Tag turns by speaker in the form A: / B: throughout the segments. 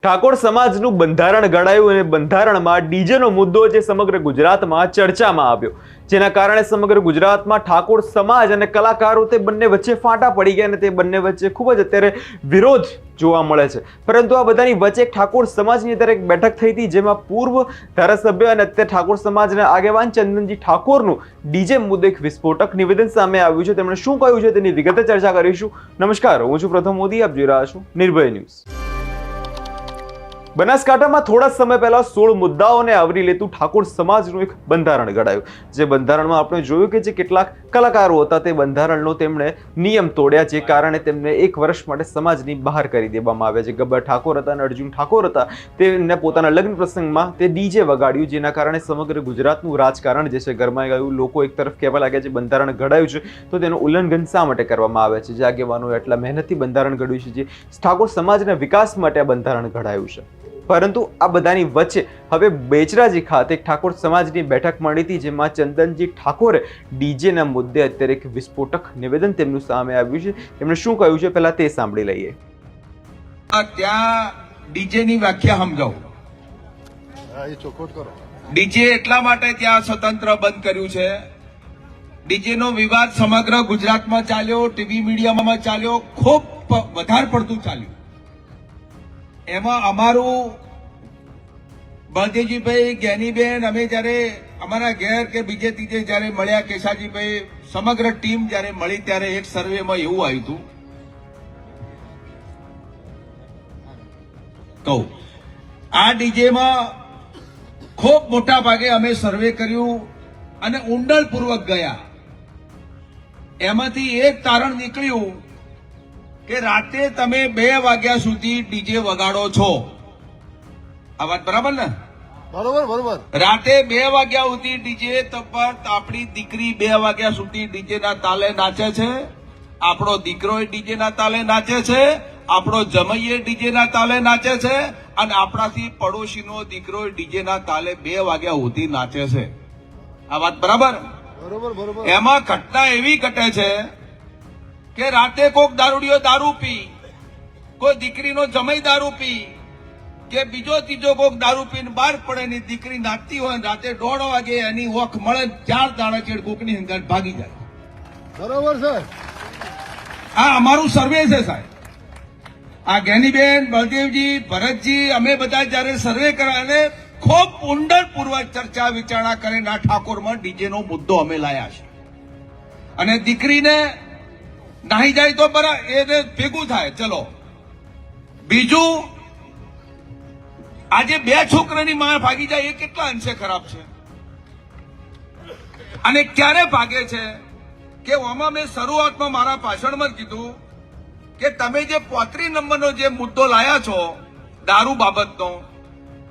A: ઠાકોર સમાજનું બંધારણ ઘડાયું અને બંધારણમાં ડીજેનો મુદ્દો જે સમગ્ર ગુજરાતમાં ચર્ચામાં આવ્યો, જેના કારણે સમગ્ર ગુજરાતમાં ઠાકોર સમાજ અને કલાકારો તે બંને વચ્ચે ફાંટા પડી ગયા અને તે બંને વચ્ચે ખૂબ જ અત્યારે વિરોધ જોવા મળે છે। પરંતુ આ બધાની વચ્ચે ઠાકોર સમાજની અંદર એક બેઠક થઈ હતી, જેમાં પૂર્વ ધારાસભ્ય અને અત્યારે ઠાકોર સમાજના આગેવાન ચંદનજી ઠાકોરનું ડીજે મુદ્દે એક વિસ્ફોટક નિવેદન સામે આવ્યું છે। તેમણે શું કહ્યું છે તેની વિગતે ચર્ચા કરીશું। નમસ્કાર, હું છું પ્રથમ મોદી, આપ જોઈ રહ્યા છો નિર્ભય ન્યૂઝ। બનાસકાંઠામાં થોડા સમય પહેલા 16 મુદ્દાઓને આવરી લેતું ઠાકોર સમાજનું એક બંધારણ ઘડાયું, જે બંધારણમાં આપણે જોયું કે જે કેટલાક કલાકારો હતા તે બંધારણનો તેમણે નિયમ તોડ્યા, જે કારણે તેમને 1 વર્ષ માટે સમાજની બહાર કરી દેવામાં આવ્યા। જે ગબ્બર ઠાકોર હતા અને અર્જુન ઠાકોર હતા, તેમને પોતાના લગ્ન પ્રસંગમાં તે ડીજે વગાડ્યું, જેના કારણે સમગ્ર ગુજરાતનું રાજકારણ જે છે ગરમાઈ ગયું। લોકો એક તરફ કહેવા લાગ્યા છે બંધારણ ઘડાયું છે તો તેનું ઉલ્લંઘન શા માટે કરવામાં આવે છે, જે આગેવાનો એટલા મહેનતથી બંધારણ ઘડ્યું છે, જે ઠાકોર સમાજના વિકાસ માટે આ બંધારણ ઘડાયું છે। પરંતુ આ બધાની વચ્ચે હવે બેચરાજી ખાતે એક ઠાકોર સમાજની બેઠક મળી હતી, જેમાં ચંદનજી ઠાકોરે ડીજેના મુદ્દે અત્યારે એક વિસ્ફોટક નિવેદન તેમનું સામે આવ્યું છે। તેમણે શું કહ્યું છે પહેલા તે સાંભળી લઈએ।
B: ત્યાં ડીજેની વ્યાખ્યા સમજાવું। ડીજે એટલા માટે ત્યાં સ્વતંત્ર બંધ કર્યું છે, ડીજેનો વિવાદ સમગ્ર ગુજરાતમાં ચાલ્યો, ટીવી મીડિયામાં ચાલ્યો, ખૂબ વધારે પડતું ચાલ્યું। એમાં અમારું બળદેવજીભાઈ, જ્ઞાનીબેન, અમે જયારે અમારા ઘેર કે બીજે ત્રીજે જયારે મળ્યા, કેશાજીભાઈ, સમગ્ર ટીમ જયારે મળી ત્યારે એક સર્વેમાં એવું આવ્યું હતું, કહું આ ડીજેમાં ખૂબ મોટા ભાગે અમે સર્વે કર્યું અને ઊંડાણપૂર્વક ગયા। એમાંથી એક તારણ નીકળ્યું કે રાતે તમે 2 વાગ્યા સુધી ડીજે વગાડો છો। આ વાત બરાબર ને? બરોબર। રાતે 2 વાગ્યા સુધી ડીજે પર આપણી દીકરી 2 વાગ્યા સુધી ડીજે ના તાલે નાચે છે, આપણો દીકરો ડીજે ના તાલે નાચે છે, આપણો જમૈયે ડીજે ના તાલે નાચે છે અને આપણાથી પડોશીનો દીકરો ડીજે ના તાલે 2 વાગ્યા સુધી નાચે છે। આ વાત બરાબર? બરોબર। એમાં ઘટના એવી ઘટે છે કે રાતે કોક દારૂડિયો દારૂ પી, કોઈ દીકરીનો જમાઈ દારૂ પી, કે બીજો ત્રીજો કોક દારૂ પીને બહાર પડે ની દીકરી નાચતી હોય, રાતે 1:30 વાગે એની ઓખ મળે, 4 દાણા ચેડ કોકની હંગાત ભાગી જાય। બરોબર છે, આ અમારું સર્વે છે સાહેબ। આ જ્ઞાનીબેન, બળદેવજી, ભરતજી, અમે બધા જયારે સર્વે કર્યા અને ખૂબ ઊંડાણપૂર્વક ચર્ચા વિચારણા કરીને આ ઠાકોરમાં ડીજેનો મુદ્દો અમે લાયા છે। અને દીકરીને નાહી જાય તો બરાબર, એને ભેગું થાય, ચલો। બીજું, આજે 2 છોકરાની માં ભાગી જાય એ કેટલા અંશે ખરાબ છે? અને ક્યારે ભાગે છે કે આમાં મેં શરૂઆતમાં મારા ભાષણમાં કીધું કે તમે જે 35 નંબરનો જે મુદ્દો લાયા છો દારૂ બાબતનો,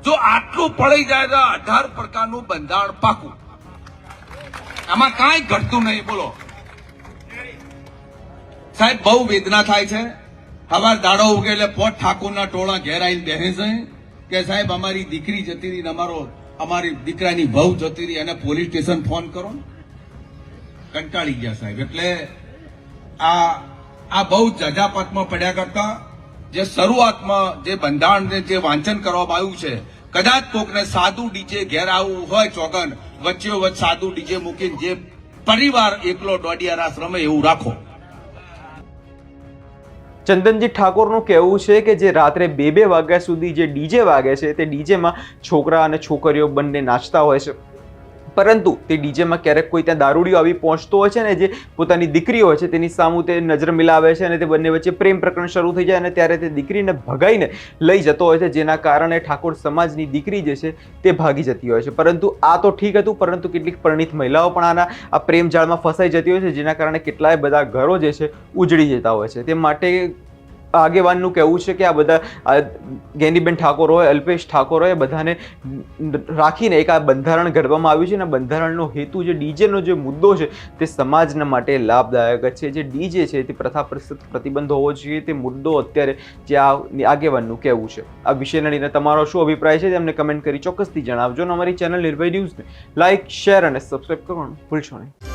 B: જો આટલું પડી જાય તો 18 પ્રકારનું બંધારણ પાકું, આમાં કાંઈ ઘટતું નહીં। બોલો સાહેબ, બહુ વેદના થાય છે। હવાર દાડો ઉગે એટલે 5 ઠાકોરના ટોળા ઘેર આવીને બેસે છે કે સાહેબ અમારી દીકરી જતી રહી, અમારી દીકરાની વહુ જતી રહી, અને પોલીસ સ્ટેશન ફોન કરો। કંટાળી ગયા સાહેબ। એટલે આ બહુ જજાપતમાં પડ્યા કરતા જે શરૂઆતમાં જે બંધારણ જે વાંચન કરવામાં આવ્યું છે, કદાચ કોકને સાદું ડીજે ઘેર આવવું હોય ચોગન, વચ્ચે સાદું ડીજે મૂકીને જે પરિવાર એકલો દોઢિયા રાસ રમે એવું રાખો।
A: ચંદનજી ઠાકોરનું કહેવું છે કે જે રાત્રે 2 વાગ્યા સુધી જે ડીજે વાગે છે તે ડીજેમાં છોકરા અને છોકરીઓ બંને નાચતા હોય છે, પરંતુ તે ડીજેમાં ક્યારેક કોઈ ત્યાં દારૂડિયો આવી પહોંચતો હોય છે ને જે પોતાની દીકરી હોય છે તેની સામું તે નજર મિલાવે છે અને તે બંને વચ્ચે પ્રેમ પ્રકરણ શરૂ થઈ જાય અને ત્યારે તે દીકરીને ભગાઈને લઈ જતો હોય છે, જેના કારણે ઠાકોર સમાજની દીકરી જે છે તે ભાગી જતી હોય છે। પરંતુ આ તો ઠીક હતું, પરંતુ કેટલીક પરિણીત મહિલાઓ પણ આ પ્રેમ જાળમાં ફસાઈ જતી હોય છે, જેના કારણે કેટલાય બધા ઘરો જે છે ઉજળી જતા હોય છે। તે માટે આગેવાનનું કહેવું છે કે આ બધા જ્ઞાનીબેન ઠાકોર હોય, અલ્પેશ ઠાકોર હોય, બધાને રાખીને એક આ બંધારણ ઘડવામાં આવ્યું છે અને બંધારણનો હેતુ જે ડીજેનો જે મુદ્દો છે તે સમાજના માટે લાભદાયક છે। જે ડીજે છે તે પ્રથા પ્રતિબંધ હોવો જોઈએ, તે મુદ્દો અત્યારે જે આ આગેવાનનું કહેવું છે। આ વિષયને લઈને તમારો શું અભિપ્રાય છે તેમને કમેન્ટ કરી ચોક્કસથી જણાવજો અને અમારી ચેનલ નિર્ભય ન્યૂઝને લાઇક, શેર અને સબસ્ક્રાઇબ કરવાનું ભૂલશો નહીં।